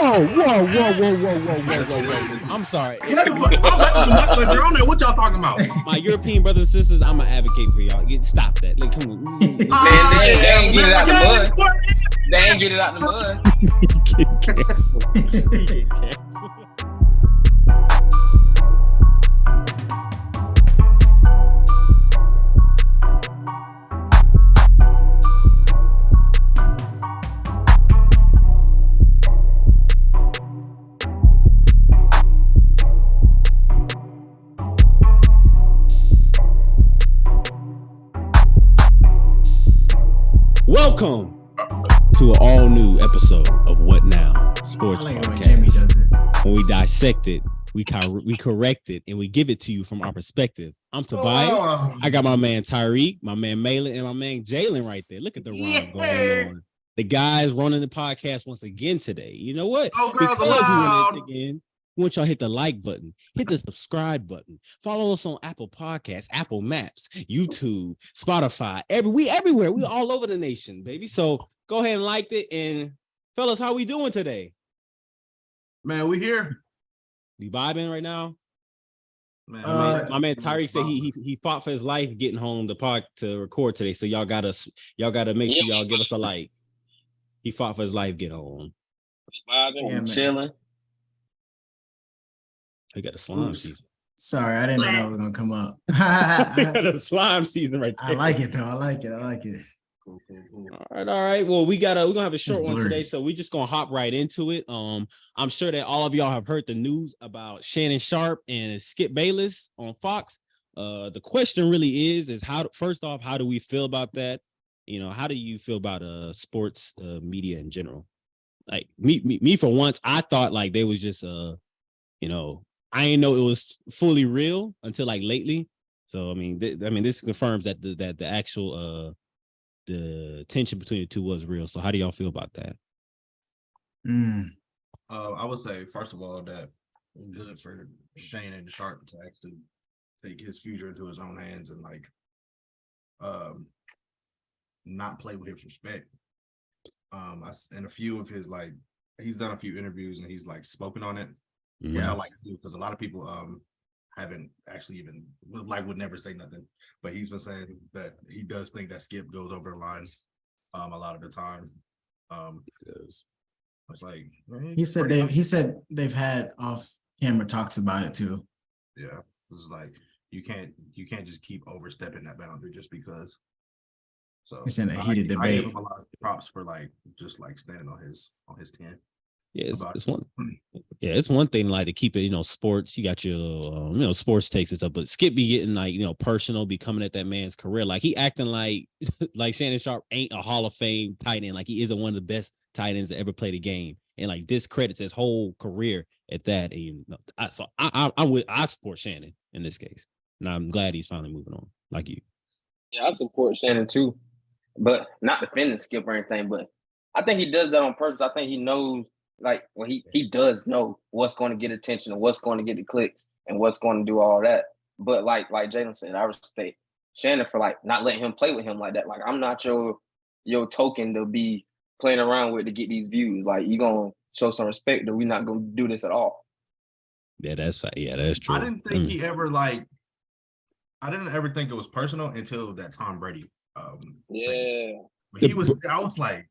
Whoa. I'm sorry. I'm happy for you're on there. What y'all talking about? My European brothers and sisters, I'm going to advocate for y'all. Stop that. Like, come on. Man, they ain't get it out the mud. They ain't get it out the mud. Welcome to an all-new episode of What Now Sports Podcast. Jamie does it. When we dissect it, we correct it, and we give it to you from our perspective. I'm Tobias. I got my man Tyreek, my man Malin, and my man Jalen right there. Look at the rhyme going on. The guys running the podcast once again today. You know what? Because we want it again. We want y'all to hit the like button, hit the subscribe button, follow us on Apple Podcasts, Apple Maps, YouTube, Spotify, we everywhere. We all over the nation, baby. So go ahead and like it. And fellas, how we doing today? Man, we here. We vibing right now. Man, my man Tyreek said he fought for his life getting home to record today. So y'all gotta make sure y'all give us a like. He fought for his life, get home. Vibing, chilling. We got a slime season. Sorry, I didn't know that was gonna come up. We got a slime season right there. I like it though. I like it. Cool. All right. Well, we're gonna have a short one today, so we're just gonna hop right into it. I'm sure that all of y'all have heard the news about Shannon Sharpe and Skip Bayless on Fox. The question really is first off, how do we feel about that? You know, how do you feel about sports media in general? Like me for once, I thought like they was just I didn't know it was fully real until like lately. So I mean, this confirms that the actual the tension between the two was real. So how do y'all feel about that? I would say first of all that it's good for Shannon Sharpe to actually take his future into his own hands and like not play with his respect. And a few of his like he's done a few interviews and he's like spoken on it. Yeah. Which I like to do because a lot of people haven't actually even would never say nothing, but he's been saying that he does think that Skip goes over the line a lot of the time. It's like he said they've had off camera talks about it too. Yeah, it's like you can't just keep overstepping that boundary just because. So it's in a heated debate. I give him a lot of props for like just like standing on his 10. Yeah, it's one thing like to keep it, sports. You got your, sports takes and stuff, but Skip be getting like, personal, be coming at that man's career. Like he acting like Shannon Sharpe ain't a Hall of Fame tight end. Like he isn't one of the best tight ends to ever play the game, and like discredits his whole career at that. And I support Shannon in this case, and I'm glad he's finally moving on. Like you. Yeah, I support Shannon too, but not defending Skip or anything. But I think he does that on purpose. I think he knows. He does know what's going to get attention and what's going to get the clicks and what's going to do all that. But like Jalen said, I respect Shannon for like not letting him play with him like that. Like I'm not your token to be playing around with to get these views. Like you gonna show some respect, or we not gonna do this at all. Yeah, that's true. I didn't think he ever I didn't ever think it was personal until that Tom Brady. Yeah, but I was like.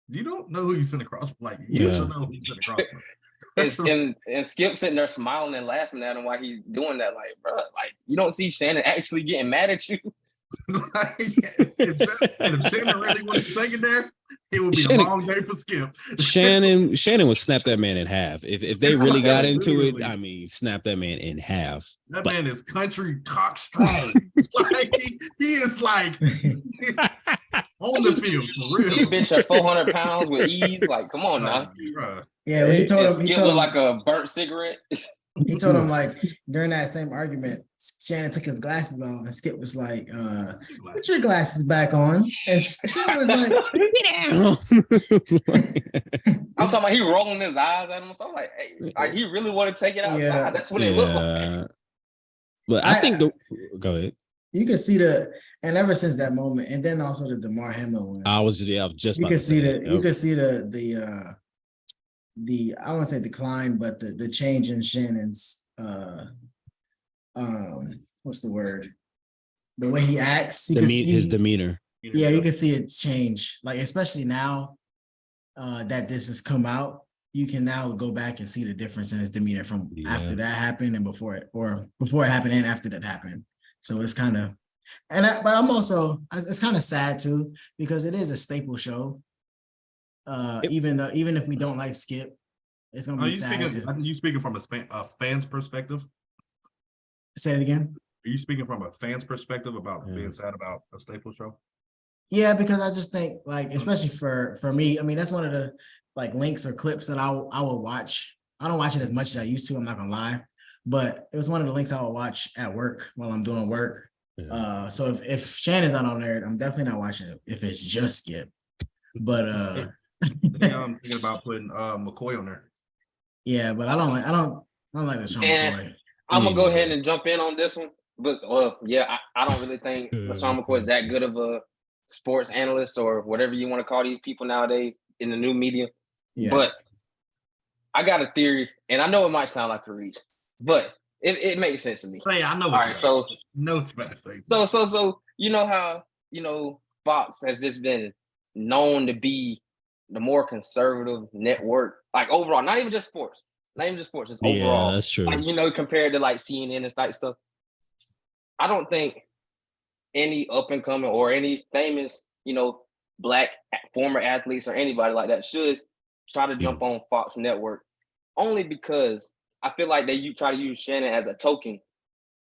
You don't know who you sent across. Like you should know who you sent across. and Skip sitting there smiling and laughing at him while he's doing that. Like, bro, like you don't see Shannon actually getting mad at you. if Shannon really was taken there, it would be a long day for Skip. Shannon would snap that man in half. If they really got into it, I mean, snap that man in half. That man is country cock strong. Like he is like on the field for real. He bench at 400 pounds with ease. Like, come on now. Yeah, he told him like a burnt cigarette. He told him like during that same argument, Shannon took his glasses off and Skip was like, put your glasses back on. And Shannon was like, get down. I'm talking about he rolling his eyes at him. So I'm like, hey, like, he really want to take it outside. Yeah. That's what it looked like. But I think go ahead. You can see and ever since that moment, and then also the DeMar Hamlin one. I was just you can see the I won't say decline, but the change in Shannon's what's the word? The way he acts, His demeanor. Yeah, you can see it change. Like especially now that this has come out, you can now go back and see the difference in his demeanor from after that happened and before it happened and after that happened. So it's kind of, but I'm also, it's kind of sad too, because it is a staple show. Even if we don't like Skip, it's gonna be sad. Are you speaking from a fan's perspective? Say it again. Are you speaking from a fan's perspective about being sad about a staple show? Yeah, because I just think, like, especially for me, I mean, that's one of the like links or clips that I will watch. I don't watch it as much as I used to. I'm not gonna lie, but it was one of the links I would watch at work while I'm doing work. Yeah. So if Shannon's not on there, I'm definitely not watching it if it's just Skip. But I'm thinking about putting McCoy on there. Yeah, but I don't like the Sean McCoy. I'm gonna go ahead and jump in on this one. But I don't really think LaShawn McCoy is that good of a sports analyst or whatever you want to call these people nowadays in the new media. Yeah. But I got a theory, and I know it might sound like a reach, but it makes sense to me. Hey, I know. All right, so no, what you say. So you know how Fox has just been known to be the more conservative network, like overall, not even just sports, just overall. Yeah, that's true. Like, compared to like CNN and type stuff. I don't think any up and coming or any famous, Black former athletes or anybody like that should try to jump on Fox Network, only because I feel like they try to use Shannon as a token,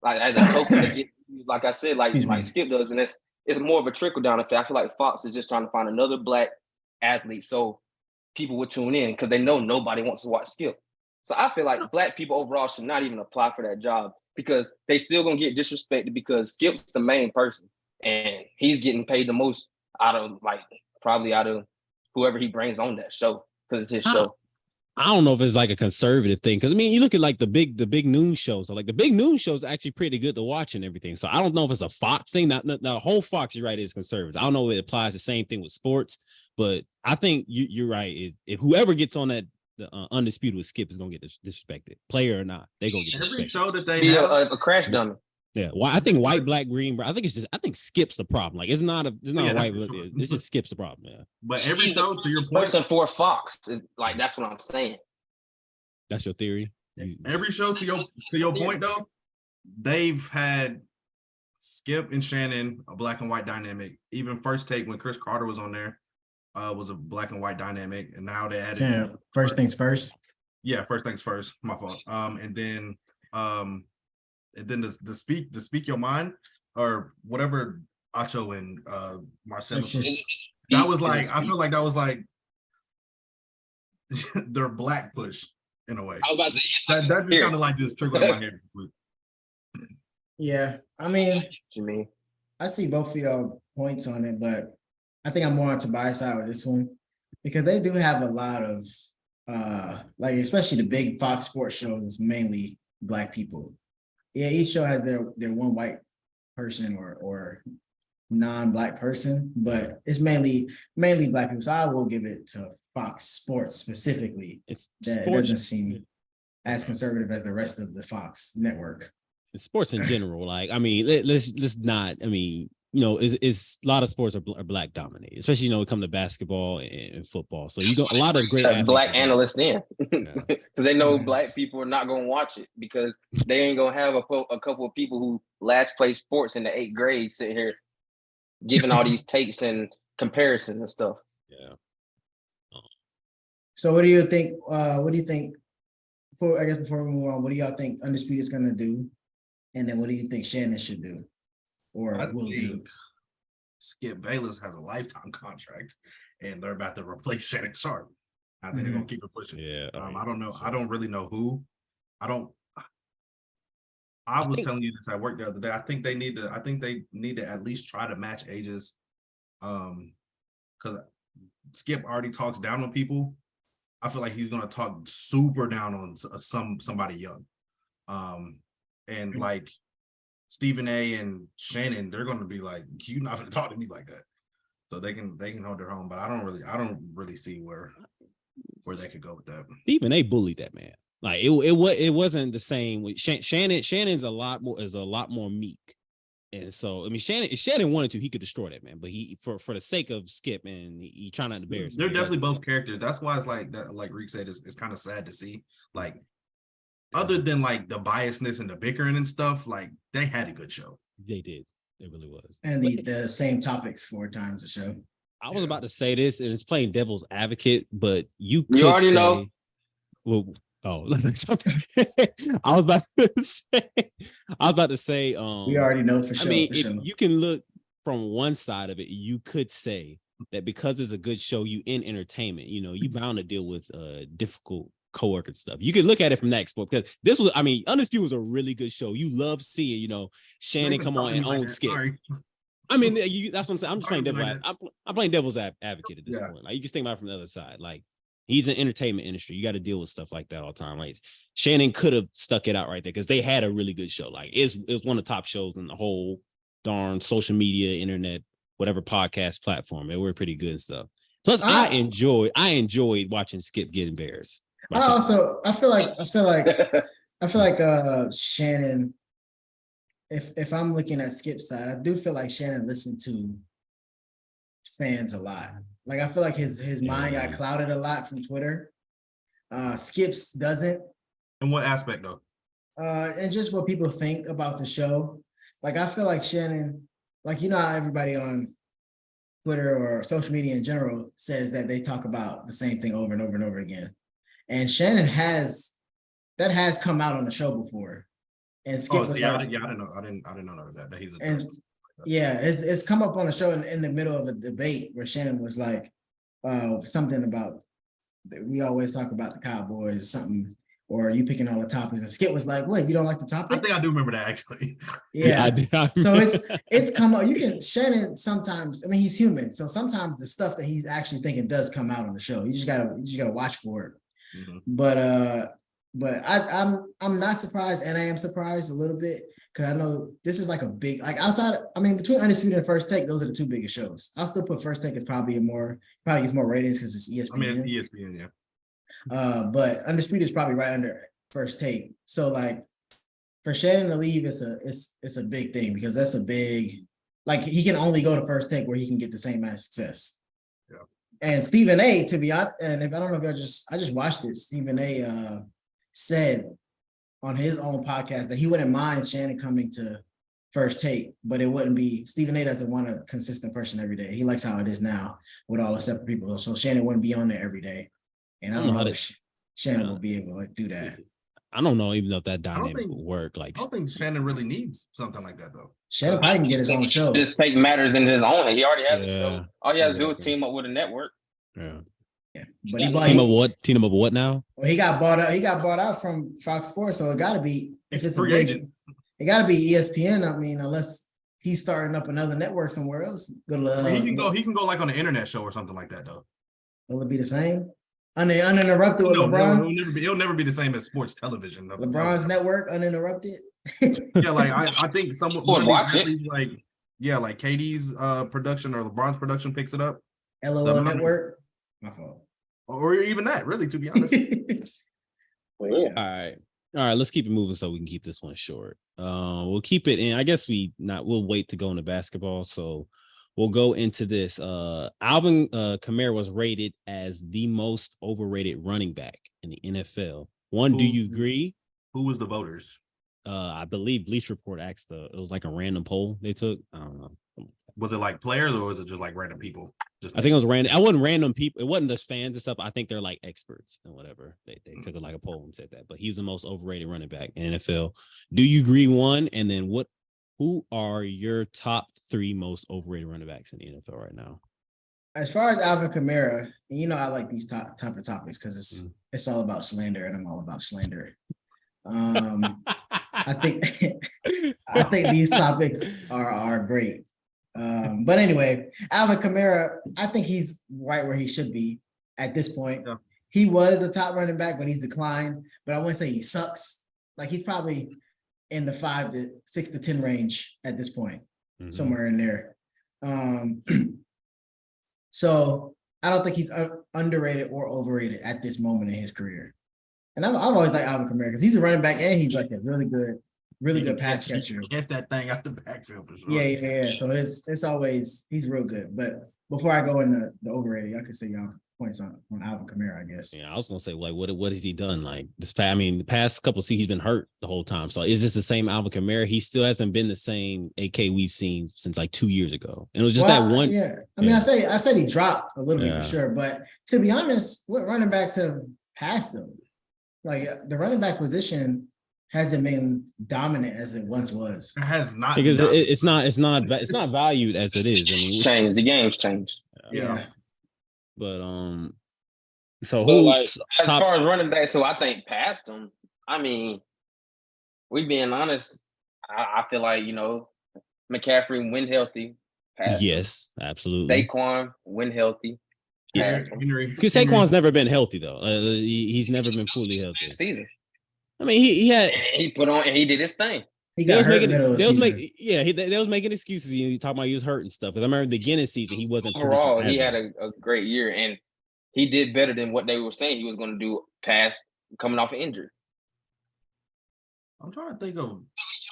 to get, like I said, like Skip does, and it's more of a trickle down effect. I feel like Fox is just trying to find another Black athlete so people would tune in because they know nobody wants to watch Skip. So I feel like Black people overall should not even apply for that job because they still gonna get disrespected because Skip's the main person and he's getting paid the most out of whoever he brings on that show because it's his show. I don't know if it's like a conservative thing because I mean you look at like the big news shows. So like the big news shows are actually pretty good to watch and everything. So I don't know if it's a Fox thing. Not the whole Fox, you're right, is conservative. I don't know if it applies the same thing with sports, but I think you're right. If whoever gets on that undisputed with Skip is gonna get disrespected, player or not, they gonna get disrespected. Every show that they be a crash dummy. Yeah, well, I think white, black, green. I think Skip's the problem. Like it's not a white. It's just Skip's the problem. Yeah. But every show, to your point, person for Fox is like that's what I'm saying. That's your theory. Every show, to your point though, they've had Skip and Shannon a black and white dynamic. Even First Take when Chris Carter was on there, was a black and white dynamic, and now they added First Things First. Yeah, First Things First. My fault. And then the speak your mind or whatever Acho and Marcelo. That was like, I feel like that was like their Black push in a way. I was about to say that just kind of like just trickled in my head. Yeah, I mean, I see both of y'all points on it, but I think I'm more on Tobias' side with this one because they do have a lot of like especially the big Fox Sports shows is mainly Black people. Yeah, each show has their one white person or non-Black person, but it's mainly Black people. So I will give it to Fox Sports specifically. It doesn't seem as conservative as the rest of the Fox network. It's sports in general, like I mean, let's not. I mean, it's a lot of sports are Black dominated, especially when it comes to basketball and football. So you got a lot of great Black analysts in because they know Black people are not going to watch it because they ain't going to have a couple of people who last played sports in the 8th grade sitting here giving all these takes and comparisons and stuff. Yeah. So what do you think? Before we move on, what do y'all think Undisputed is going to do? And then what do you think Shannon should do or will do? Skip Bayless has a lifetime contract and they're about to replace Shannon Sharp. I think they're going to keep it pushing. Yeah. I don't know. I don't really know who. I was telling you this at work the other day. I think they need to at least try to match ages. Because Skip already talks down on people. I feel like he's gonna talk super down on somebody young. And like Stephen A and Shannon, they're gonna be like, you're not gonna talk to me like that. So they can hold their own, but I don't really see where where they could go with that. Even they bullied that man. Like it wasn't the same with Shannon. Shannon's a lot more meek. And so, I mean, if Shannon wanted to, he could destroy that man. But he, for the sake of Skip, and he trying not to embarrass. They're definitely both characters. That's why it's like that. Like Reek said, it's kind of sad to see. Like, other than like the biasness and the bickering and stuff, like they had a good show. They did. It really was. And the same topics 4 times a show. I was about to say this, and it's playing devil's advocate, but you already know. Well, oh, I was about to say. We already know for sure. I mean, if you can look from one side of it, you could say that because it's a good show, you in entertainment, you bound to deal with difficult coworker stuff. You can look at it from that export, because this was, I mean, Undisputed was a really good show. You love seeing, Shannon come on and own Skip. Sorry. I mean, that's what I'm saying. I'm just playing devil's. I'm playing devil's advocate at this point. Like, you just think about it from the other side. Like, he's in entertainment industry. You got to deal with stuff like that all the time. Like, Shannon could have stuck it out right there because they had a really good show. Like, it was one of the top shows in the whole darn social media, internet, whatever podcast platform. They were pretty good and stuff. Plus, I enjoyed watching Skip get embarrassed. I feel like Shannon. If I'm looking at Skip's side, I do feel like Shannon listened to fans a lot. Like, I feel like his mind got clouded a lot from Twitter. Skip's doesn't. In what aspect though? And just what people think about the show. Like, I feel like Shannon, like, how everybody on Twitter or social media in general says that they talk about the same thing over and over and over again. And Shannon has come out on the show before. And Skip was I didn't know that he's it's come up on the show in the middle of a debate where Shannon was like something about we always talk about the Cowboys or something, or you picking all the topics, and Skip was like, "Wait, you don't like the topics?" I think I do remember that actually. Yeah, so it's come up. Shannon sometimes. I mean, he's human, so sometimes the stuff that he's actually thinking does come out on the show. You just gotta watch for it. Mm-hmm. But I'm not surprised, and I am surprised a little bit because I know this is like a big, like, outside. I mean, between Undisputed and First Take, those are the 2 biggest shows. I'll still put First Take as probably gets more ratings because it's ESPN. I mean, it's ESPN, yeah. But Undisputed is probably right under First Take. So, like, for Shannon to leave, it's a big thing because that's a big, like, he can only go to First Take where he can get the same amount of success. Yeah. And Stephen A, to be honest, and if I don't know if I just watched it, Stephen A said on his own podcast that he wouldn't mind Shannon coming to First Take, but it wouldn't be, Stephen A doesn't want a consistent person every day. He likes how it is now with all the separate people. So Shannon wouldn't be on there every day. And I don't know if Shannon will be able to do that. I don't know even if that dynamic would work. Like, I don't think Shannon really needs something like that though. Shannon probably can get his own show. Just take matters into his own. He already has a show. All he has to do is team up with a network. Yeah. But team up with what now? Well, he got bought out from Fox Sports, so it got to be, if it's free agent, it got to be ESPN. I mean, unless he's starting up another network somewhere else. Good luck. He can go like on an internet show or something like that though. Will it be the same? Uninterrupted with LeBron? It'll never be the same as sports television. LeBron's network uninterrupted. Yeah, like I think someone watch it. Like KD's production or LeBron's production picks it up. LOL network. My fault. Or even that, really, to be honest. Well, yeah. All right. Let's keep it moving so we can keep this one short. We'll keep it in. I guess we'll wait to go into basketball. So we'll go into this. Alvin Kamara was rated as the most overrated running back in the NFL. Do you agree? Who was the voters? I believe Bleach Report asked it was like a random poll they took. I don't know. Was it like players or was it just like random people? I think it was random. I wasn't random people. It wasn't just fans and stuff. I think they're like experts and whatever. They took it like a poll and said that. But he's the most overrated running back in NFL. Do you agree? One, and then who are your top 3 most overrated running backs in the NFL right now? As far as Alvin Kamara, I like these type of topics because it's all about slander, and I'm all about slander. I think these topics are great. But anyway, Alvin Kamara, I think he's right where he should be at this point. Yeah. He was a top running back, but he's declined. But I wouldn't say he sucks. Like, he's probably in the 5 to 6 to 10 range at this point, somewhere in there. So I don't think he's underrated or overrated at this moment in his career. And I've always liked Alvin Kamara because he's a running back and he's like a really good pass catcher. Get that thing out the backfield for sure. Yeah. So it's always he's real good. But before I go into the overrated, y'all can say y'all points on Alvin Kamara, I guess. Yeah, I was gonna say like what has he done? Like the past couple of seasons he's been hurt the whole time. So is this the same Alvin Kamara? He still hasn't been the same AK we've seen since like 2 years ago. And it was just that one. Yeah. I mean, I said he dropped a little bit for sure, but to be honest, what running backs have passed him? Like the running back position hasn't been dominant as it once was. It has not, because it's not valued as it is. I mean, it's changed. The game's changed. Yeah. But so who like as far as running back, so I think past him. I mean, we being honest, I feel like McCaffrey when healthy. Yes, absolutely. Saquon when healthy. Because Saquon's never been healthy though. He's never been fully healthy. Season. I mean, he put on and he did his thing. He got hurt they was making excuses. You talking about he was hurt and stuff. Because I remember the beginning of the season he wasn't. Overall, he had a great year and he did better than what they were saying he was going to do past coming off an injury. I'm trying to think of.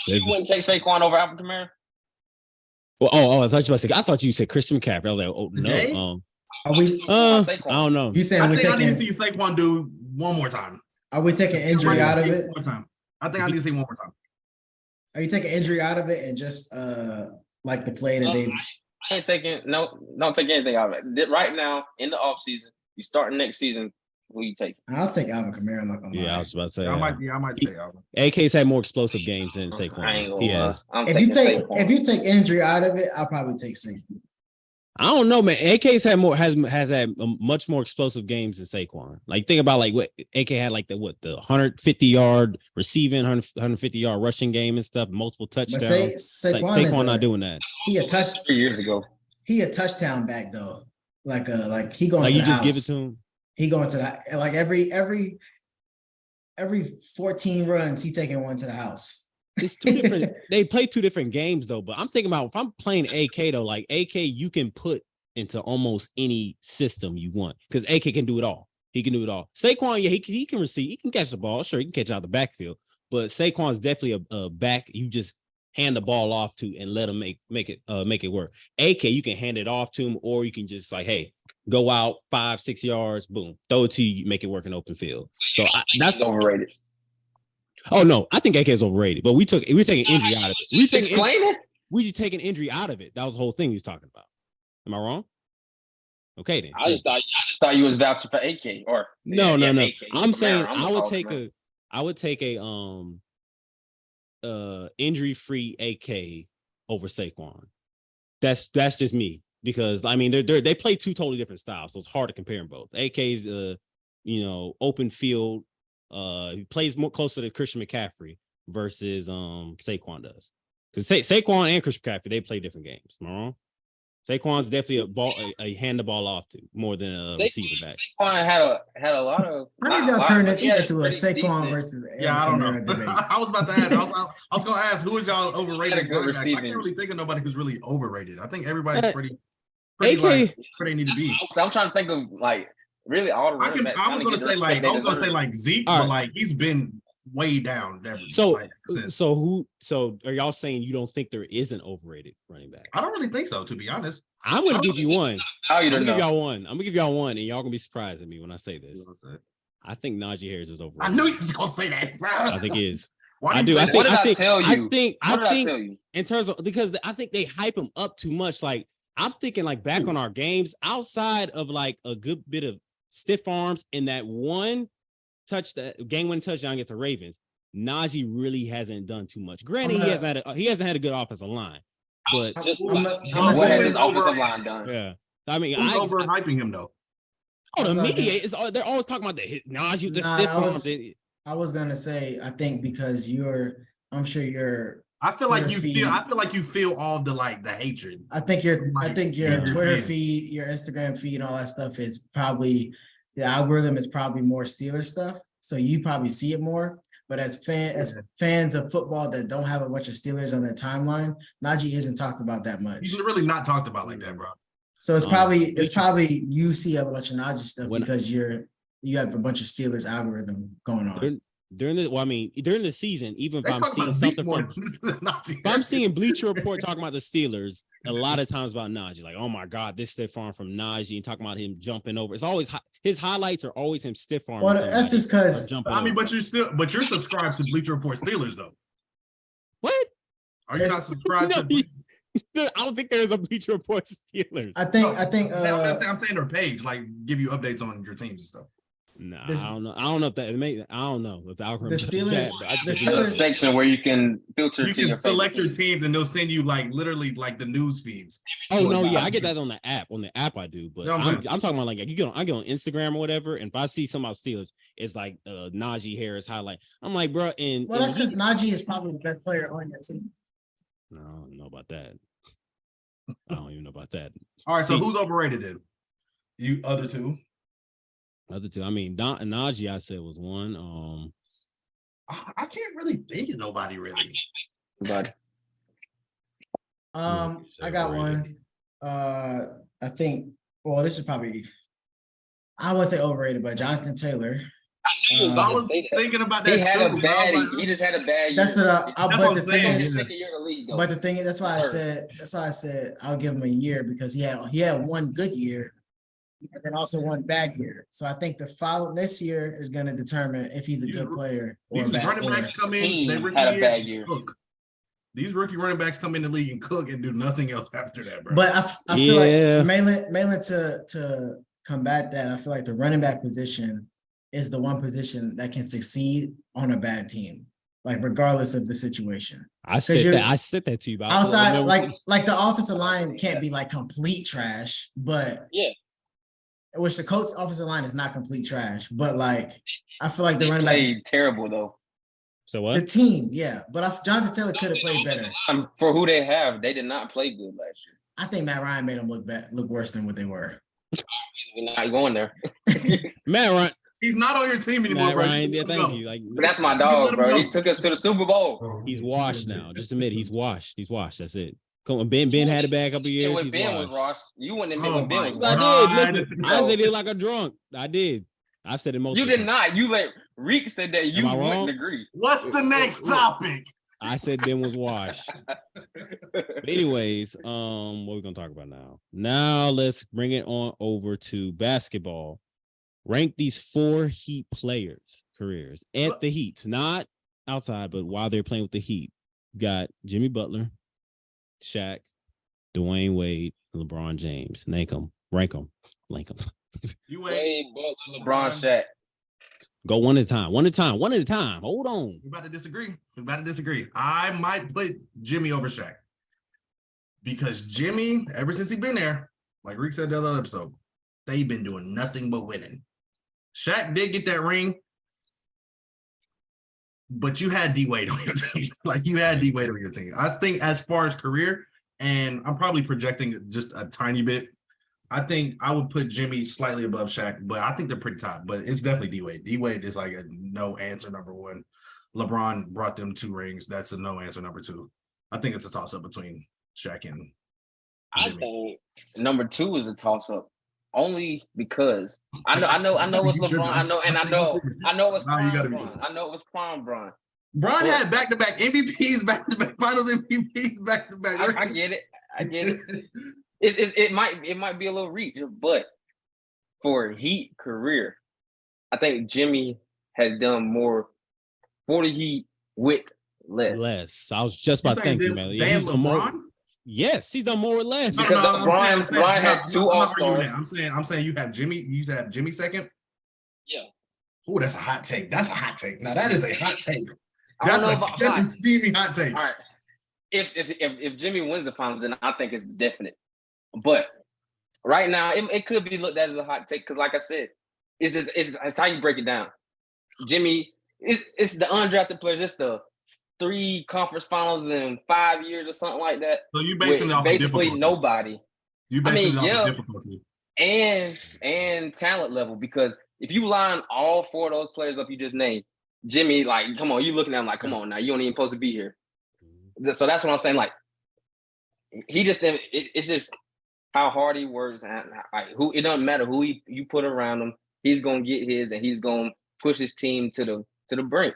You wouldn't take Saquon over Alvin Kamara? Well, I thought you said Christian McCaffrey. I was like, oh no. Are we? I don't know. You saying I need to see Saquon do one more time. Are we taking injury out of it? One more time. I think I need to see one more time. Are you taking injury out of it and just like the play that they? I ain't taking don't take anything out of it. Right now in the off season, you start next season. Who you take? I'll take Alvin Kamara. I was about to say. I might take Alvin. AK's had more explosive games than Saquon. He has. If you take injury out of it, I'll probably take Saquon. I don't know, man. AK's has had much more explosive games than Saquon. Like think about like what AK had like the 150-yard receiving, 150-yard rushing game and stuff, multiple touchdowns. But Saquon not doing that. He a 3 years ago. He a touchdown back though. Like he going like to you the just house. give it to him. He going to that like every 14 runs, he taking one to the house. It's two different. They play two different games though. But I'm thinking about if I'm playing AK though, like AK, you can put into almost any system you want because AK can do it all. He can do it all. Saquon, yeah, he can receive. He can catch the ball. Sure, he can catch out the backfield. But Saquon's definitely a back. You just hand the ball off to and let him make it work. AK, you can hand it off to him, or you can just like, hey, go out 5-6 yards, boom, throw it to you, make it work in open field. So that's overrated. Oh no, I think AK is overrated. But we're taking injury out of it. We just taking injury out of it. That was the whole thing he was talking about. Am I wrong? Okay then. I just thought you was vouching for AK or no. AK. I'm saying I would take a injury-free AK over Saquon. That's just me because I mean they play two totally different styles, so it's hard to compare them both. AK's open field. He plays more closer to Christian McCaffrey versus Saquon does. Because Saquon and Christian McCaffrey, they play different games. Am I wrong? Saquon's definitely a hand the ball off to more than a receiver back. Saquon had a lot of. How did y'all turn this into a Saquon versus? Yeah, I don't know. I was about to ask. I was going to ask who is y'all overrated? I can't really think of nobody who's really overrated. I think everybody's pretty like where they need to be. I'm trying to think of like. Really, all the running backs. I was gonna say like Zeke, but like he's been way down. So are y'all saying you don't think there is an overrated running back? I don't really think so, to be honest. I'm gonna give you one. I'm gonna give y'all one, and y'all gonna be surprised at me when I say this. I think Najee Harris is overrated. I knew you was gonna say that, bro. I think he is. I do. What did I tell you? I think in terms of because I think they hype him up too much. Like I'm thinking like back on our games outside of like a good bit of stiff arms in that one game-winning touchdown against the Ravens, Najee really hasn't done too much. Granted, he hasn't had a good offensive line, but what has his offensive line done? Yeah, I mean, who's overhyping him though? Oh, the media they're always talking about the Najee, the stiff arms. I was gonna say, I think because I'm sure you're. I feel like you feel all the like the hatred. I think your Twitter feed, your Instagram feed, and all that stuff is probably the algorithm is probably more Steelers stuff. So you probably see it more. But as fans of football that don't have a bunch of Steelers on their timeline, Najee isn't talked about that much. He's really not talked about like that, bro. So it's probably you see a bunch of Najee stuff because you have a bunch of Steelers algorithm going on. During the season, even if I'm seeing something if I'm seeing Bleacher Report talking about the Steelers, a lot of times about Najee, like, oh my God, this stiff arm from Najee, and talking about him jumping over. It's always his highlights are always him stiff arm. Well, that's just because but you're subscribed to Bleacher Report Steelers though. What? Are you not subscribed to? I don't think there's a Bleacher Report Steelers. I think I'm saying their page, like, give you updates on your teams and stuff. No, I don't know. I don't know if that. I don't know if the algorithm. There's a section where you can filter. You can select your teams, and they'll send you like literally like the news feeds. Oh no, yeah, I get that on the app. On the app, I do. But I'm talking about like I get on Instagram or whatever, and if I see some about Steelers, it's like Najee Harris highlight. I'm like, bro, that's because Najee is probably the best player on that team. No, I don't know about that. I don't even know about that. All right, so who's overrated then? You other two. I mean, Najee, I said was one. I can't really think of nobody really. But I got one. I think. Well, this is probably. I would say overrated, but Jonathan Taylor. I was thinking about that. He just had a bad year. That's what but the thing is, but the thing is, that's why I said I'll give him a year because he had one good year. And then also one bad year. So I think this year is going to determine if he's a good player or a bad running backs come in. They had a bad year. These rookie running backs come in the league and cook and do nothing else after that, bro. But I feel like mainly to combat that, I feel like the running back position is the one position that can succeed on a bad team, like regardless of the situation. I said that to you. About outside, like the offensive line can't be like complete trash, but which the coach offensive line is not complete trash, but like I feel like the running back played terrible though. So what? The team, but Jonathan Taylor could have played better. For who they have, they did not play good last year. I think Matt Ryan made them look worse than what they were. We're not going there. Matt Ryan, he's not on your team anymore, Matt bro. Ryan, thank you. Like, that's my dog, bro. He took us to the Super Bowl. He's washed now. Just admit he's washed. He's washed. That's it. Come on, Ben had it back a couple years. Yeah, when Ben was washed, you wouldn't admit when Ben was washed. I did. Listen, I said it like a drunk. I did. I've said it multiple times. You did not. You let Reek said that you wouldn't agree. What's the next topic? I said Ben was washed. But anyways, what are we gonna talk about now? Now let's bring it on over to basketball. Rank these 4 Heat players' careers at the Heat, not outside, but while they're playing with the Heat. You got Jimmy Butler, Shaq, Dwayne Wade, and LeBron James. Rank them. Rank them. Wade, Butler, LeBron, Shaq. Go one at a time. Hold on. We're about to disagree. I might put Jimmy over Shaq. Because Jimmy, ever since he's been there, like Rick said the other episode, they've been doing nothing but winning. Shaq did get that ring, but you had D-Wade on your team. Like, you had D-Wade on your team. I think as far as career, and I'm probably projecting just a tiny bit, I think I would put Jimmy slightly above Shaq, but I think they're pretty top. But it's definitely D-Wade. D-Wade is like a no answer number 1. LeBron brought them 2 rings. That's a no answer number 2. I think it's a toss-up between Shaq and Jimmy. I think number 2 is a toss-up. Only because I know it's LeBron. I know it's prime Bron. Bron had back-to-back MVPs, back-to-back Finals MVPs, back-to-back. I get it. It might be a little reach, but for Heat career, I think Jimmy has done more for the Heat with less. I was just about to thank you, man. He's done more. Yes, he's done more or less. Because Brian had 2 All-Stars. I'm saying you have Jimmy second. Yeah. Oh, that's a hot take. Now that is a hot take. That's a steamy hot take. All right. If Jimmy wins the finals, then I think it's definite. But right now, it could be looked at as a hot take because, like I said, it's how you break it down. Jimmy, it's the undrafted players. It's the 3 conference finals in 5 years or something like that. So you basing it off basically nobody. You basing it off difficulty and talent level, because if you line all 4 of those players up you just named, Jimmy, like, come on, you looking at him like, come on now, you don't even supposed to be here. So that's what I'm saying. Like, he just it's just how hard he works, and like who, it doesn't matter who you put around him, he's gonna get his, and he's gonna push his team to the brink.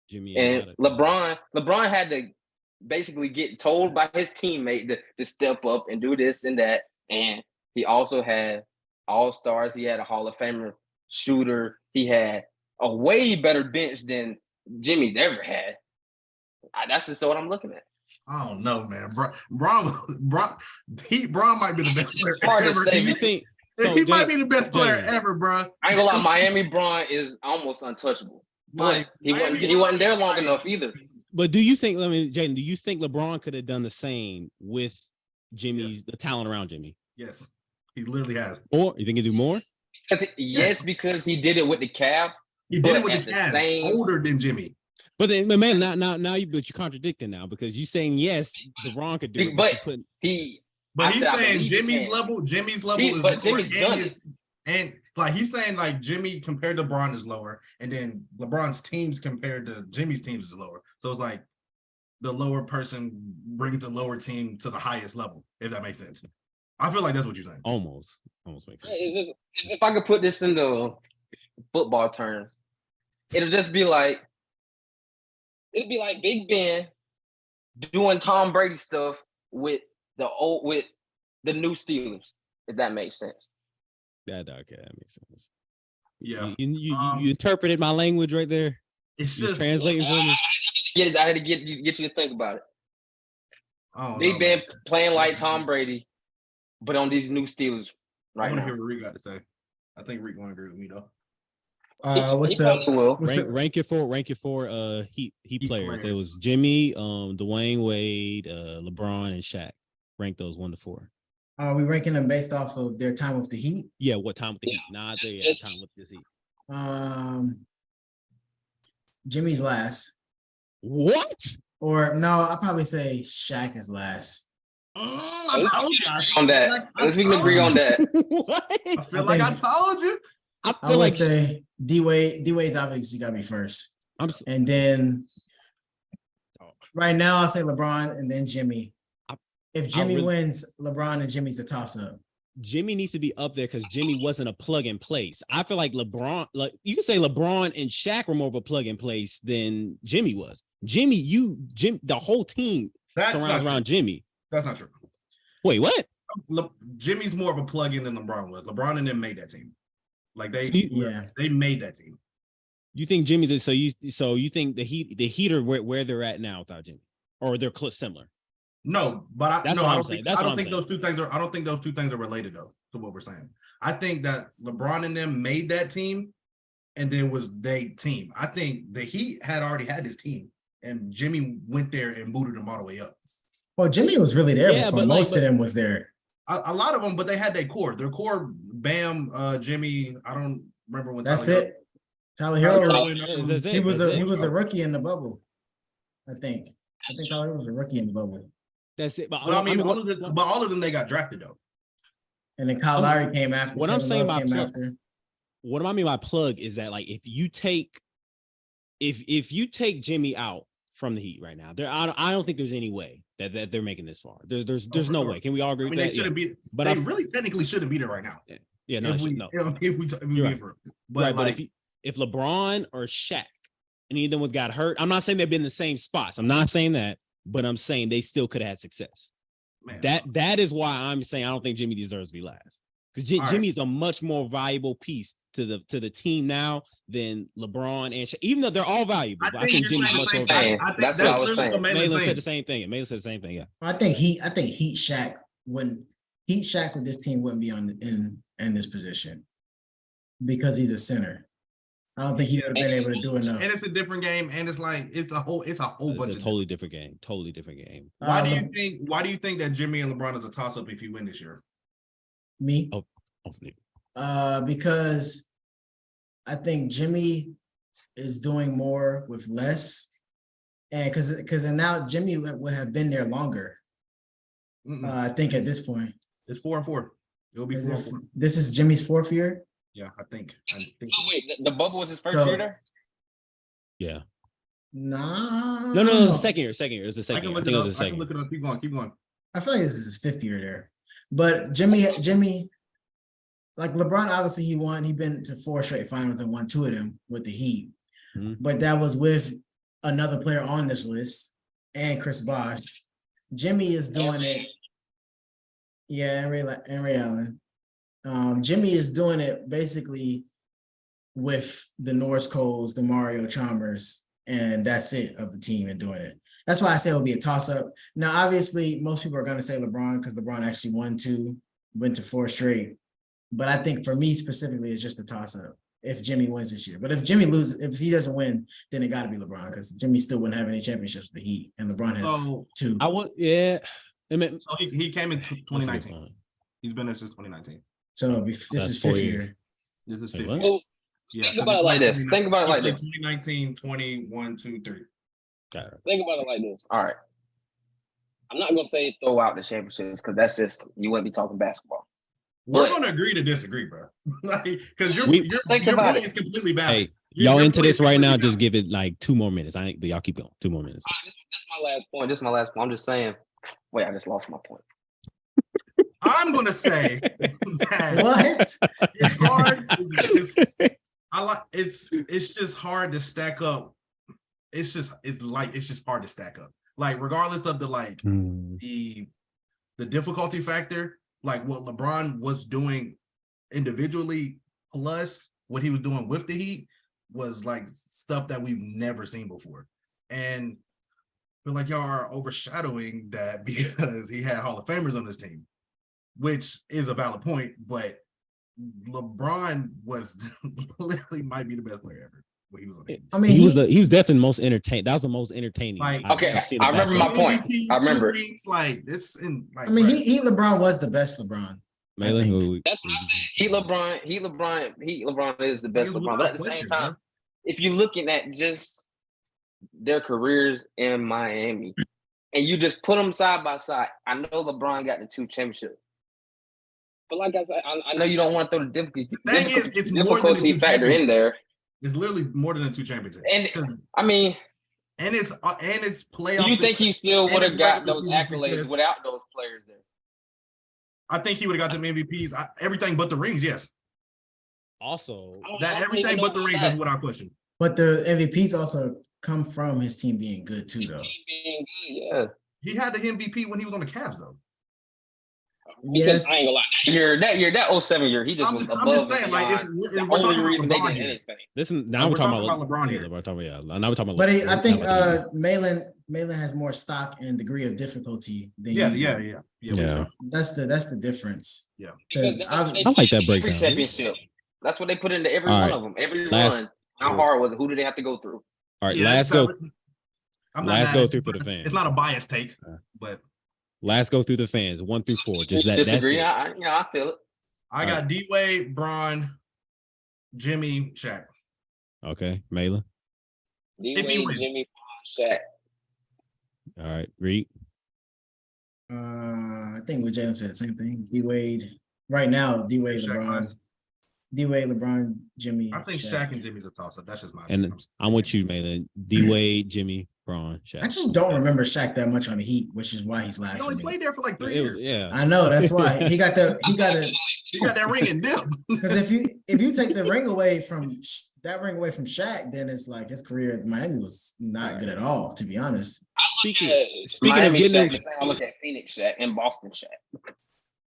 Jimmy And LeBron had to basically get told by his teammate to step up and do this and that. And he also had all-stars. He had a Hall of Famer shooter. He had a way better bench than Jimmy's ever had. That's just what I'm looking at. I don't know, man. Bron might be the best player hard to ever. say. You think he might be the best player ever, bro. I ain't gonna lie, Miami Bron is almost untouchable. But he wasn't there long enough either. But do you think, Jaden, do you think LeBron could have done the same with Jimmy's the talent around Jimmy? Yes, he literally has. Or you think he'd do more? Because he did it with the Cavs. He did it with the Cavs, older than Jimmy. But then, man, now you're contradicting now because you're saying yes, LeBron could do it, but he's saying Jimmy's level. Jimmy's level but Jimmy's done it. And like he's saying, like Jimmy compared to LeBron is lower, and then LeBron's teams compared to Jimmy's teams is lower. So it's like the lower person brings the lower team to the highest level, if that makes sense. I feel like that's what you're saying. Almost makes sense. If I could put this into football terms, it'd be like Big Ben doing Tom Brady stuff with the new Steelers, if that makes sense. Okay, that makes sense. Yeah, you interpreted my language right there. It's just translating for me. I had to get you to think about it. Big Ben playing like Tom Brady, but on these new Steelers right now. I want to hear what Reek got to say. I think Reek won't agree with me though. Rank your four Heat players. It was Jimmy, Dwayne Wade, LeBron, and Shaq. Rank those 1 to 4. Are we ranking them based off of their time with the Heat? Yeah, what time with the Heat? Not their time with this Heat. Jimmy's last. What? Or no, I'll probably say Shaq is last. On that. Let's agree on that. What? I feel like I told you. I would say D-Wade's obviously got to be first. And then right now I'll say LeBron and then Jimmy. If Jimmy wins, LeBron and Jimmy's a toss-up. Jimmy needs to be up there because Jimmy wasn't a plug and place. I feel like LeBron, like you can say LeBron and Shaq were more of a plug and place than Jimmy was. The whole team surrounds around Jimmy. That's not true. Wait, what? Jimmy's more of a plug-in than LeBron was. LeBron and them made that team. Like they made that team. You think Jimmy's so you think the Heat are where they're at now without Jimmy, or they're similar? No, but I don't think those two things are related though to what we're saying. I think that LeBron and them made that team, and then was their team. I think the Heat had already had this team, and Jimmy went there and booted them all the way up. Well, Jimmy was really there before most of them was there. A lot of them, but they had their core. Their core, Bam, Jimmy. I don't remember when. That's it. Tyler Hero. He was a rookie in the bubble. I think Tyler Hero was a rookie in the bubble. That's it. But I mean, all of them they got drafted though. And then Kyle Lowry came after. What I'm saying by what I mean by plug is that like if you take Jimmy out from the Heat right now, I don't think there's any way that they're making this far. There's no way. Can we all agree with that? They shouldn't be. But they really technically shouldn't be there right now. Yeah, no. But if LeBron or Shaq, any of them got hurt, I'm not saying they've been in the same spots. I'm not saying that, but I'm saying they still could have had success. Man, that is why I'm saying I don't think Jimmy deserves to be last, because Jimmy's a much more valuable piece to the team now than LeBron and Shaq. Even though they're all valuable, I think Jimmy's much more valuable. That's what I was saying. Malin said the same thing. Yeah. I think Heat Shaq with this team wouldn't be in this position because he's a center. I don't think he would have been able to do enough. And it's a different game, and it's like it's a whole bunch of totally different game. Totally different game. Why do you think that Jimmy and LeBron is a toss-up if you win this year? Me? Because I think Jimmy is doing more with less, and because now Jimmy would have been there longer. I think at this point it's 4-4. It'll be 4-4. This is Jimmy's fourth year. Yeah, I think. So wait, the bubble was his first year there? Yeah. No. No. Second year. It was the second year. I think it was the second. Look it up. Keep going. I feel like this is his fifth year there. But Jimmy, like LeBron, obviously he won. He been to 4 straight finals and won 2 of them with the Heat. Mm-hmm. But that was with another player on this list and Chris Bosh. Jimmy is doing it. Yeah, and Ray Allen. Jimmy is doing it basically with the Norris Coles, the Mario Chalmers, and that's it of the team and doing it. That's why I say it'll be a toss-up. Now, obviously, most people are going to say LeBron because LeBron actually won 2, went to 4 straight. But I think for me specifically, it's just a toss-up if Jimmy wins this year. But if Jimmy loses, if he doesn't win, then it got to be LeBron because Jimmy still wouldn't have any championships with the Heat, and LeBron has 2. I mean, so he came in 2019. He's been there since 2019. So this is 5th year. This is 5th Wait, what? year. Well, Yeah, think about it like this. Think about it like this. 2019, 21, 2, 3. Got it. Think about it like this. All right. I'm not gonna say throw out the championships because that's just you wouldn't be talking basketball. We're But- going to agree to disagree, bro. Like, because your Think your about point it. is completely valid. Hey, Your y'all point into is this right now? completely Just valid. give it like 2 more minutes. But y'all keep going. 2 more minutes. This is my last point. This is my last point. I'm just saying. Wait, I just lost my point. I'm going to say that What? it's hard. It's just hard to stack up. It's just hard to stack up. Like regardless of the the difficulty factor, like what LeBron was doing individually plus what he was doing with the Heat was like stuff that we've never seen before. And I feel like y'all are overshadowing that because he had Hall of Famers on his team, which is a valid point, but LeBron was literally might be the best player ever when he was on the team. I mean, he was definitely the most entertaining. That was the most entertaining. Like, Okay, I've seen I the remember my basketball. point. MVP, I remember. 2 rings, like this in like I mean, bruh. he LeBron was the best LeBron. Malin, I think. who- That's what I said. Heat LeBron is the best It's LeBron. without But at the same question, time, bro. if you're looking at just their careers in Miami and you just put them side by side, I know LeBron got the 2 championships. But like I said, I know you don't want to throw the Thing is, it's more than the 2 factor in there. It's literally more than the 2 championships. And 'Cause- I mean, and it's playoffs. do you think he still and would have it's got regular those season accolades success. without those players there? I think he would have got them MVPs. Everything but the rings, yes. Also, That everything but the rings is without question. But the MVPs also come from his team being good too, His though. team being good, yeah. He had the MVP when he was on the Cavs, though. Because Yes. I ain't gonna lie, that 07 year, he just I'm was just above saying, and like, beyond. we're The talking only about reason they LeBron did here. anything. now we're talking about LeBron yeah, here. we're talking now we're talking about. But I think LeBron. Malin has more stock and degree of difficulty than Yeah, you do. yeah. That's the difference. Yeah. Because Because that's what they I like put that into every breakdown. championship. That's what they put into every All one right. of them. Every Last- run. How hard was it? Who did they have to go through? All right, Yeah, last it's go. valid. I'm not Last mad go at through it. for the fans. It's not a biased take, but Last go through the fans. 1 through 4. Just that. Disagree. That's it. I feel it. I got D Wade, Bron, Jimmy, Shaq. Okay, Malin. If he D-Wade, wins. Jimmy, Shaq. All right, Reed. I think what Jalen said, the same thing. D Wade. Right now, D Wade, Shaq LeBron. last. D Wade, LeBron, Jimmy. I think Shaq and Jimmy's a toss up. That's just my. And I'm with you, Malin. D Wade, Jimmy, Braun, Shaq. I just don't remember Shaq that much on the Heat, which is why he's last. He for only me. played there for like 3 It years. was, yeah. I know that's why he got the He got that ring and dip. because if you take the ring away from Shaq, then it's like his career at Miami was not good at all, to be honest. Speaking Miami of getting Shaq, the same I look at Phoenix Shaq and Boston Shaq.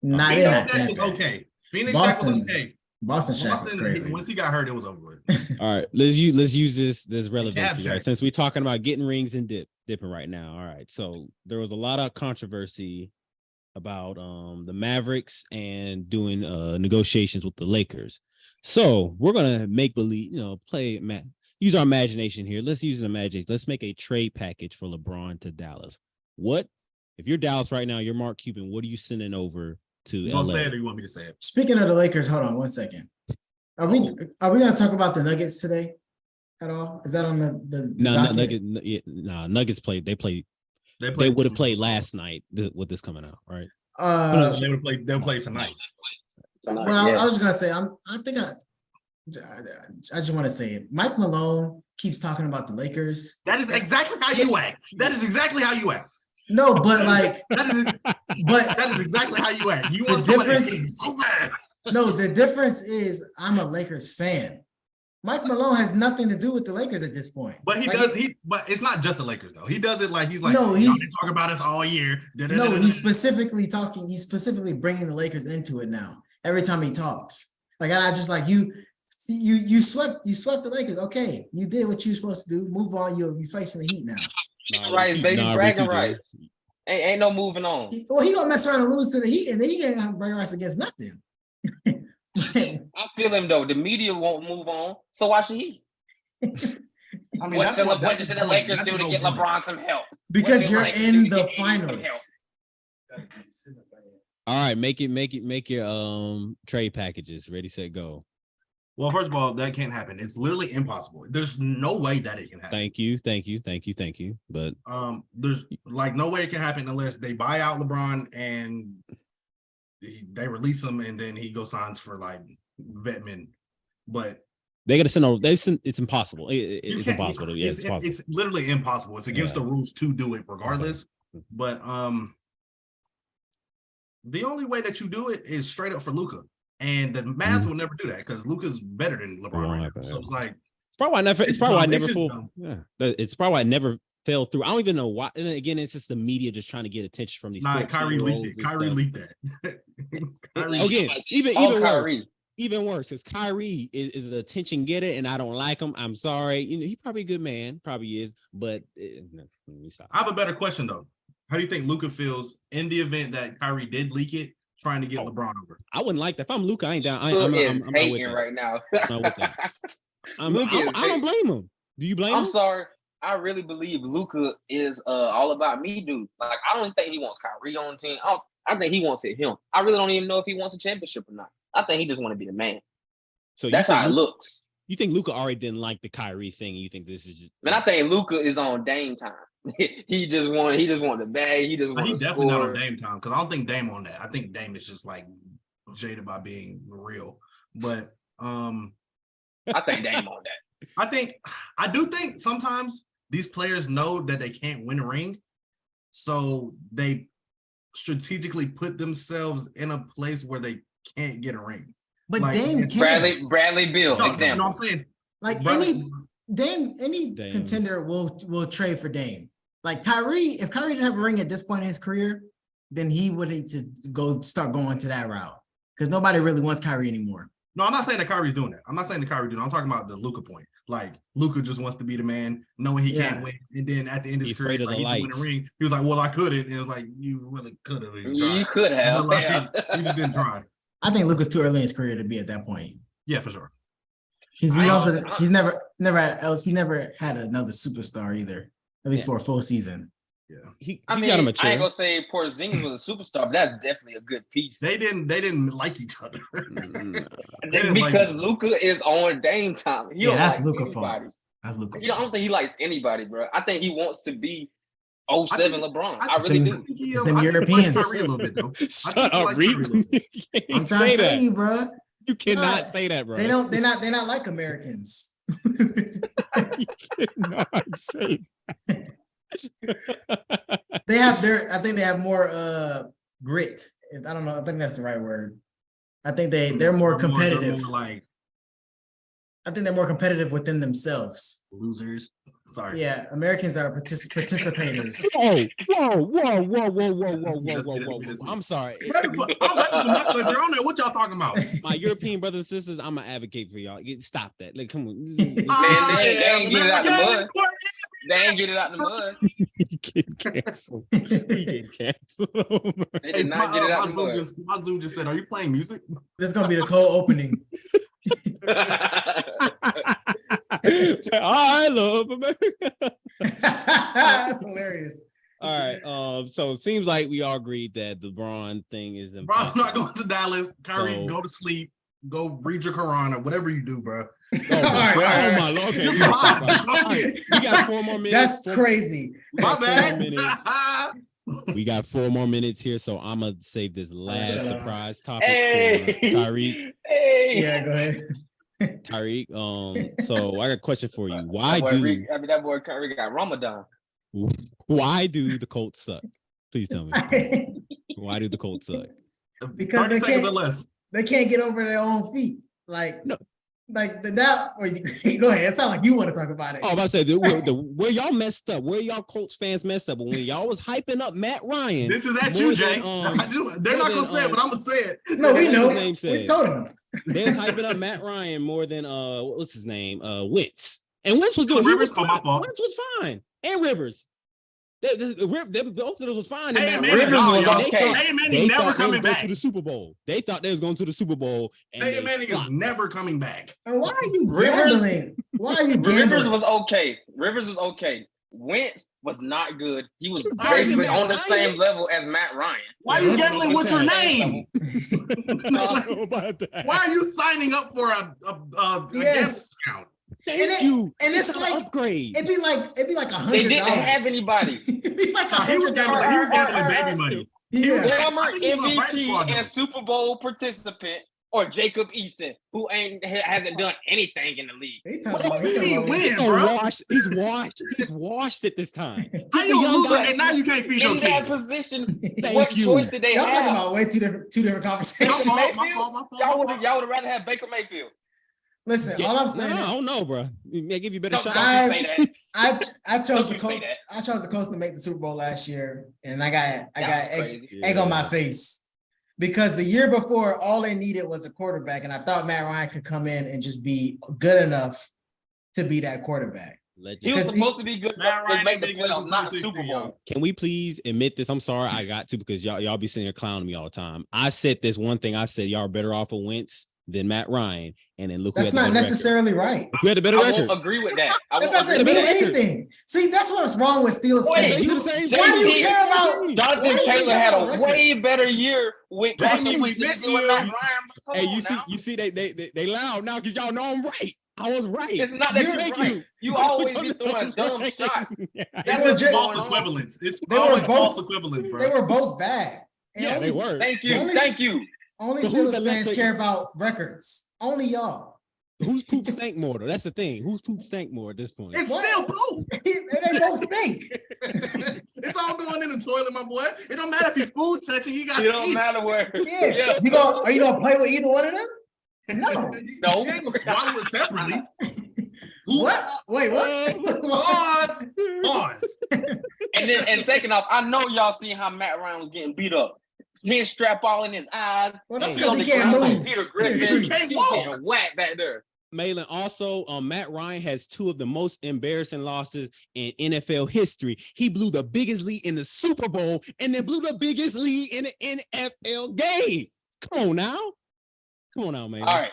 Not Phoenix that Shaq bad. was okay. Phoenix Shaq Boston. was okay. Boston Shaq was crazy. Once he got hurt, it was over with. all right, let's use this relevancy, Shaq. right? Since we're talking about getting rings and dipping right now. All right. So there was a lot of controversy about the Mavericks and doing negotiations with the Lakers. So we're gonna make believe, use our imagination here. Let's use an imagination. Let's make a trade package for LeBron to Dallas. What if you're Dallas right now? You're Mark Cuban. What are you sending over to You LA? want to say it or you want me to say it? Speaking of the Lakers, hold on one second. Are we gonna talk about the Nuggets today at all? Is that on the No, Nuggets played. They would have played last night with this coming out, right? They would play. They'll play tonight. Well, I was gonna say I just want to say it. Mike Malone keeps talking about the Lakers. That is exactly how you act. That is exactly how you act. No, but like That is But that is exactly how you act. You the want somebody difference. so bad. No, the difference is I'm a Lakers fan. Mike Malone has nothing to do with the Lakers at this point. But but it's not just the Lakers though. He does it like he's like, no, y'all been talking about us all year. No, he's specifically bringing the Lakers into it now. Every time he talks, like I just like you swept the Lakers. Okay, you did what you were supposed to do. Move on. You're facing the Heat now. Rights, baby, bragging rights. Ain't no moving on. He gonna mess around and lose to the Heat, and then he can't have bragging rights against nothing. I feel him though. The media won't move on, so why should he? I mean, what should the Lakers do to get LeBron some help? Because you're in the finals. All right, make your trade packages ready, set, go. Well, first of all, that can't happen. It's literally impossible. There's no way that it can happen. Thank you. But there's like no way it can happen unless they buy out LeBron and they release him, and then he goes signs for like vetmen. But they gotta send. It's impossible. It's impossible. Yeah, it's possible. It's literally impossible. It's against the rules to do it regardless. But the only way that you do it is straight up for Luka. And the math will never do that because Luka's better than LeBron right now. So it's like it's probably why I never full. Yeah, it's probably why I never fell through. I don't even know why. And again, it's just the media just trying to get attention from these. Kyrie leaked it. Kyrie leaked that. Again, even worse, because Kyrie is an attention getter, and I don't like him. I'm sorry. You know, he's probably a good man, probably is, but let me stop. I have a better question though. How do you think Luka feels in the event that Kyrie did leak it? Trying to get LeBron over. I wouldn't like that. If I'm Luka, I ain't down. I'm hating right now. I'm not with that. I don't blame him. Do you blame him? I'm sorry. I really believe Luka is all about me, dude. Like, I don't think he wants Kyrie on the team. I think he wants him. I really don't even know if he wants a championship or not. I think he just want to be the man. So that's how it looks. You think Luka already didn't like the Kyrie thing, and you think this is just? Man, I think Luka is on Dame time. he just want the bag. He just want. He's definitely not on Dame time because I don't think Dame on that. I think Dame is just like jaded by being real. But I think Dame on that. I do think sometimes these players know that they can't win a ring, so they strategically put themselves in a place where they can't get a ring. But like, Dame can. Bradley Beal example. No, I'm saying like any contender will trade for Dame. Like Kyrie, if Kyrie didn't have a ring at this point in his career, then he would need to start going to that route because nobody really wants Kyrie anymore. No, I'm not saying that Kyrie's doing that. I'm talking about the Luka point. Like Luka just wants to be the man, knowing he can't win, and then at the end of his career, like, he win a ring. He was like, "Well, I couldn't," and it was like, "You really could have." You could have. Like, you just didn't try. I think Luka's too early in his career to be at that point. Yeah, for sure. He's never had another superstar either. At least for a full season. Yeah. He got him a I ain't gonna say Porzingis was a superstar, but that's definitely a good piece. They didn't like each other. Because Luka is on Dame time. That's Luka's fault. That's Luka. I don't think he likes anybody, bro. I think he wants to be 07 LeBron. I really do. It's them Europeans. A little bit, though. Shut up, Reed. I'm trying to tell you, bro. You cannot say that, bro. They're not like Americans. You cannot say that. I think they have more grit. I don't know. I think that's the right word. I think they're more competitive. I think they're more competitive within themselves. Losers. Sorry. Yeah, Americans are participators. Whoa. I'm sorry. You're on there. What y'all talking about? My European brothers and sisters, I'm gonna advocate for y'all. Stop that. Like, come on. Man, they ain't get it out the mud. They ain't get it out the mud. He getting canceled. They did not get it out the mud. My Zoom just said, "Are you playing music?" This is gonna be the cold opening. I love America. That's hilarious. All right. So it seems like we all agreed that the LeBron thing is impossible. Bro, I'm not going to Dallas. Kyrie, go to sleep. Go read your Quran or whatever you do, bro. Oh my Lord. Okay, right. We got 4 more minutes. That's crazy. My bad. We got 4 more minutes here, so I'm gonna save this last surprise topic for Tyreek. Yeah, go ahead. Tyreek, so I got a question for you. That boy Kyrie got Ramadan. Why do the Colts suck? Please tell me. Why do the Colts suck? Because 30 seconds or less. They can't get over their own feet. Like No. Like that. Go ahead. It sounds like you want to talk about it. Oh, I'm about to say where y'all messed up, where y'all Colts fans messed up, but when y'all was hyping up Matt Ryan. This is at you, Jay. They're not gonna say it, but I'm gonna say it. No, we know. We told him. They was hyping up Matt Ryan more than what's his name? Wentz. And Wentz was doing. Rivers, Wentz was fine, and Rivers. Both of those was fine. Hey, man, Rivers was okay. Hey, Manning never coming back to the Super Bowl. They thought they was going to the Super Bowl. Hey, Manning is never coming back. And why are you gambling? Why are you gambling? Rivers was okay. Wentz was not good. He was basically on the same level as Matt Ryan. Why are you gambling with your name? Why are you signing up for a yes. account? Thank you. And it's like upgrade. It'd be like $100. They didn't have anybody. It'd be like he was gambling baby money. Former MVP and Super Bowl participant, or Jacob Eason, who hasn't done anything in the league. He's washed at this time. How you loser and now you can't feed your kids? In that position, what choice did they have? Y'all talking about way two different conversations. My fault. Y'all would have rather have Baker Mayfield. Listen, all I'm saying. I don't know, bro. May give you better shot. I chose the Colts. I chose the Colts to make the Super Bowl last year, and I got egg on my face because the year before, all they needed was a quarterback, and I thought Matt Ryan could come in and just be good enough to be that quarterback. He was supposed to be good to make the playoffs, not the Super Bowl. Can we please admit this? I'm sorry, I got to because y'all be sitting here clowning me all the time. I said this one thing. I said y'all are better off with Wentz than Matt Ryan, and then look. That's not necessarily right. Who had the better record? I won't agree with that. That doesn't mean anything. See, that's what's wrong with Steelers fans. Why do you care about? Jonathan Taylor had a way better year with Carson Wentz than Matt Ryan. Hey, you see, they loud now because y'all know I'm right. I was right. It's not that you're right. You always be throwing dumb shots. That's false equivalence. It's always false equivalence, bro. They were both bad. Yeah, they were. Thank you. Only Steelers fans care about records. Only y'all. Whose poop stank more though? That's the thing. Whose poop stank more at this point? It's still poop. They both stink. It's all going in the toilet, my boy. It don't matter if your food touching. You got. It don't matter where. Yeah. Are you gonna play with either one of them? No. You ain't gonna swallow it separately. What? Wait, what? Pause. And second off, I know y'all seen how Matt Ryan was getting beat up. Chin strap all in his eyes. Well, that's because he can't move. Peter Griffin, he's getting whacked back there. Malin, also, Matt Ryan has two of the most embarrassing losses in NFL history. He blew the biggest lead in the Super Bowl and then blew the biggest lead in the NFL game. Come on now, man. All right.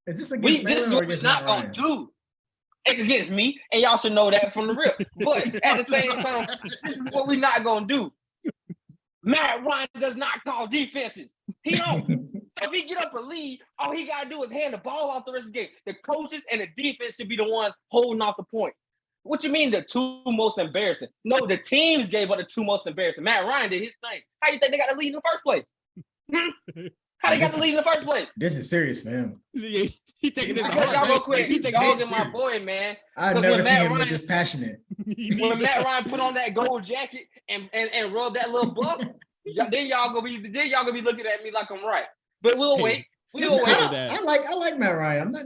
Is this against this is what we're not going to do. It's against me, and y'all should know that from the rip. But at the same time, this is what we're not going to do. Matt Ryan does not call defenses. He don't. So if he get up a lead, all he got to do is hand the ball off the rest of the game. The coaches and the defense should be the ones holding off the point. What you mean the two most embarrassing? No, the teams gave up the two most embarrassing. Matt Ryan did his thing. How you think they got the lead in the first place? How they got the lead in the first place? This is serious, man. He taking this y'all real quick. He's dogging my boy, man. I've never seen him this passionate. When Matt Ryan put on that gold jacket and rub that little buff, then y'all gonna be looking at me like I'm right. But we'll wait. I like Matt Ryan. I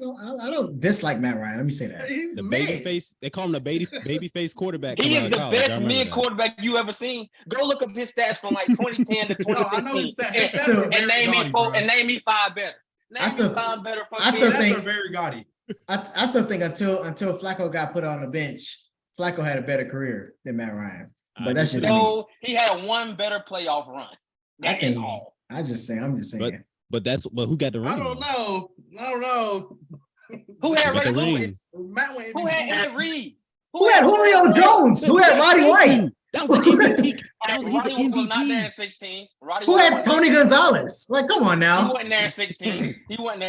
don't dislike Matt Ryan. Let me say that. The baby face. They call him the baby face quarterback. He is the best mid quarterback you ever seen. Go look up his stats from like 2010 to 2016 and name me five better. I still think very gaudy. I still think until Flacco got put on the bench, Flacco had a better career than Matt Ryan. But that's just me. He had one better playoff run. That is all. I'm just saying. But who got the ring? I don't know. Who had Ray Lewis? Who had Ed Reed? Who had Julio Jones? Who had Roddy White? That was the MVP. Roddy was not there in 16. Who had Tony Gonzalez? Like, come on now. He wasn't there in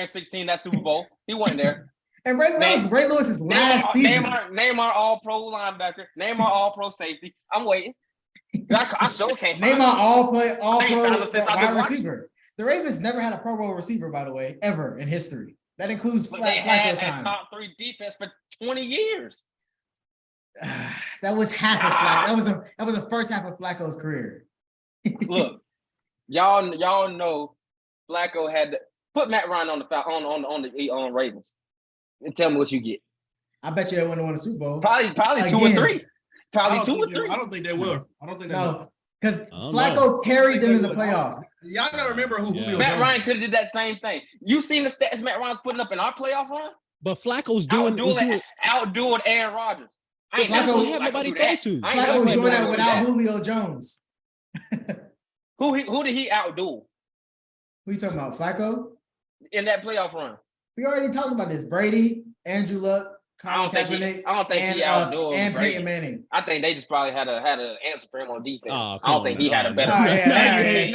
16. That Super Bowl. He wasn't there. And Ray Lewis's last season. Name our all-pro linebacker. Name our all-pro safety. I'm waiting. I sure can't. Name our all-pro wide receiver. The Ravens never had a Pro Bowl receiver, by the way, ever in history. That includes Flacco time. Top 3 defense for 20 years. That was half of Flacco. That was the first half of Flacco's career. Look, y'all know Flacco had to put Matt Ryan on the Ravens and tell me what you get. I bet you they wouldn't win a Super Bowl. Probably Again. 2 or 3. Probably 2 or 3. I don't think they will. I don't think they will. No, because Flacco carried them in the playoffs. Y'all gotta remember who Julio Matt Jones. Ryan could have did that same thing. You seen the stats Matt Ryan's putting up in our playoff run? But Flacco's outdoing Aaron Rodgers. I ain't Flacco never have nobody throw to. Flacco was doing that without Julio Jones. Who did he outdo? Who you talking about? Flacco? In that playoff run? We already talked about this. Brady, Andrew Luck, I don't think he outdoors and Brady. Peyton Manning. I think they just probably had an answer for him on defense. Oh, I don't think he had a better. I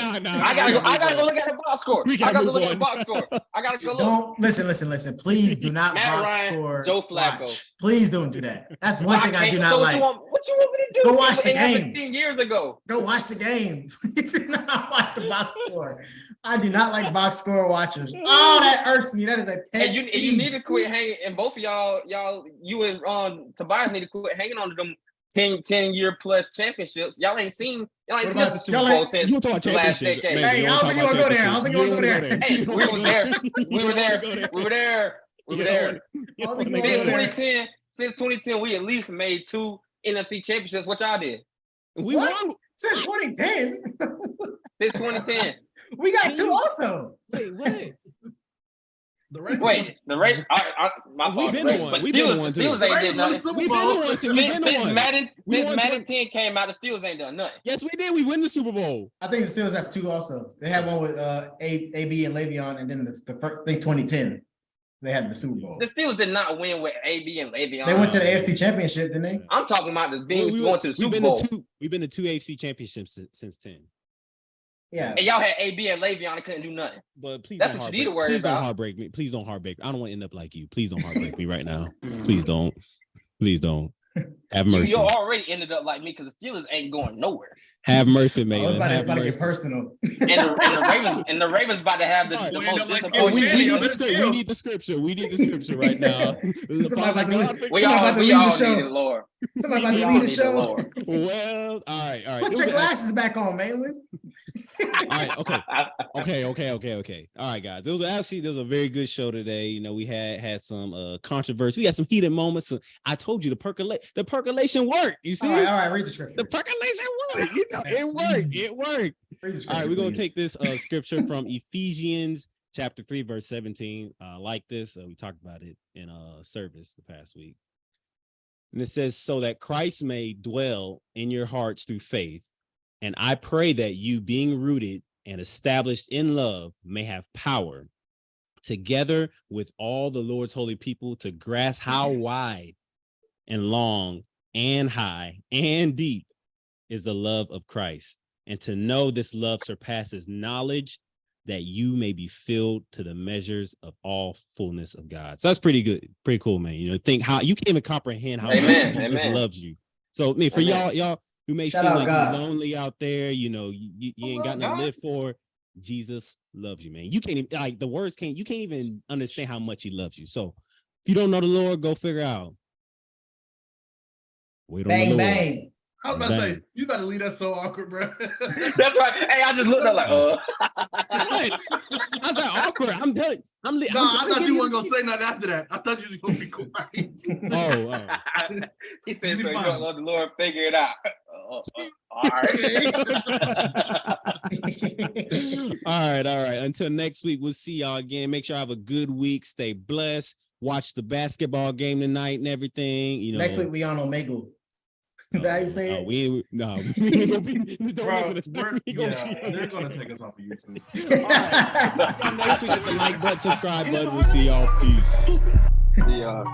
gotta go look at the box score. I gotta go look at the box score. I gotta go look. Don't listen. Please do not box score. Joe Flacco. Watch. Please don't do that. That's one thing I do not like. What you want me to do? Go watch the game. 10 years ago. Go watch the game. Please do not watch the box score. I do not like box score watchers. Oh, that irks me. That is a and you need to quit hanging. And both of y'all, you and Tobias need to quit hanging on to them 10-year plus championships. Y'all ain't seen the Super Bowl since the last decade. Hey, I don't think you want to go there. I don't think you want to go there. Hey, we were there. Since 2010, we at least made 2 NFC championships. What y'all did? We won since 2010. Since 2010, we got 2 also. Wait, what? The Ravens. My fault. We've been one. Steelers ain't did nothing. We've been one. Since Madden 10 came out, the Steelers ain't done nothing. Yes, we did. We win the Super Bowl. I think the Steelers have 2 also. They had one with AB and Le'Veon, and then the first, I think 2010 they had the Super Bowl. The Steelers did not win with AB and Le'Veon. They went to the AFC Championship, didn't they? I'm talking about the going to the Super Bowl. We've been to 2 AFC championships since 10. Yeah. And y'all had AB and Le'Veon and couldn't do nothing. But please, that's what you need to worry about. Please don't heartbreak me. Please don't heartbreak me. I don't want to end up like you. Please don't heartbreak me right now. Please don't. Please don't. Have mercy. You already ended up like me because the Steelers ain't going nowhere. Have mercy, man. It's about to get personal. and the Ravens about to have the most disappointing. We need the scripture. We need the scripture right now. We all need it, Lord. Somebody about to lead the show. Well, all right. Put your glasses back on, Malin. All right, okay. All right, guys. There was a very good show today. You know, we had some controversy. We had some heated moments. I told you the percolation worked. You see? All right, read the scripture. The percolation worked. You know, it worked. All right, we're gonna take this scripture from Ephesians chapter 3, verse 17. Like this, we talked about it in service the past week. And it says, so that Christ may dwell in your hearts through faith. And I pray that you, being rooted and established in love, may have power, together with all the Lord's holy people, to grasp how wide and long and high and deep is the love of Christ, and to know this love surpasses knowledge, that you may be filled to the measures of all fullness of God. So that's pretty good, pretty cool, man. You know, think how you can't even comprehend how much Jesus loves you. So, I mean, for y'all who may feel like you're lonely out there, you know, you ain't got nothing to live for. Jesus loves you, man. You can't even, like, the words you can't even understand how much he loves you. So if you don't know the Lord, go figure out. Wait on the Lord. Bang. I was about to say, you better leave that so awkward, bro. That's right. Hey, I just looked up like, What? I was like, awkward. I'm telling you. I thought you weren't going to say nothing after that. I thought you were going to be quiet. He said, so you don't love the Lord, figure it out. All right. All right. Until next week, we'll see y'all again. Make sure I have a good week. Stay blessed. Watch the basketball game tonight and everything. You know, next week we on Omegle. Is that how you say it? We ain't gonna be. They're gonna take us off of YouTube. All right. Next week, hit the like button, subscribe button. We'll see y'all. Peace. See y'all.